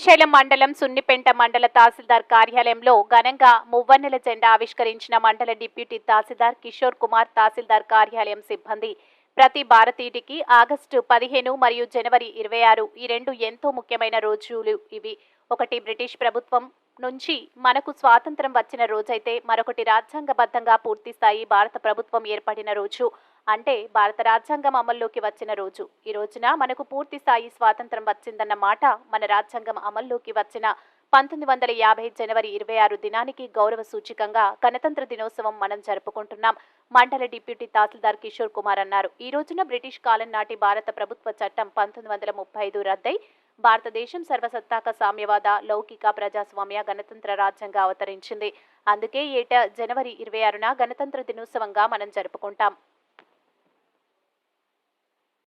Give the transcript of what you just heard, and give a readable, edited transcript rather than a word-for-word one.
శ్రీశైలం మండలం సున్నిపెంట మండల తహసీల్దార్ కార్యాలయంలో ఘనంగా మువ్వన్నెల జెండా ఆవిష్కరించిన మండల డిప్యూటీ తహసీల్దార్ కిషోర్ కుమార్. తహసీల్దార్ కార్యాలయం సిబ్బంది ప్రతి భారతీయుడికి ఆగస్టు 15 మరియు జనవరి 26 ఈ రెండు ఎంతో ముఖ్యమైన రోజులు. ఇవి ఒకటి బ్రిటిష్ ప్రభుత్వం నుంచి మనకు స్వాతంత్రం వచ్చిన రోజైతే, మరొకటి రాజ్యాంగబద్ధంగా పూర్తిస్థాయి భారత ప్రభుత్వం ఏర్పడిన రోజు. అంటే భారత రాజ్యాంగం అమల్లోకి వచ్చిన రోజు. ఈ రోజున మనకు పూర్తి స్థాయి స్వాతంత్రం వచ్చిందన్న మాట. మన రాజ్యాంగం అమల్లోకి వచ్చిన 1950 జనవరి 26 దినానికి గౌరవ సూచికంగా గణతంత్ర దినోత్సవం మనం జరుపుకుంటున్నాం. మండల డిప్యూటీ తహసీల్దార్ కిషోర్ కుమార్ అన్నారు. ఈ రోజున బ్రిటిష్ కాలం నాటి భారత ప్రభుత్వ చట్టం 1935 రద్దై భారతదేశం సర్వసత్తాక సామ్యవాద, లౌకిక, ప్రజాస్వామ్య, గణతంత్ర రాజ్యంగా అవతరించింది. అందుకే ఏటా జనవరి 26న గణతంత్ర దినోత్సవంగా మనం జరుపుకుంటాం.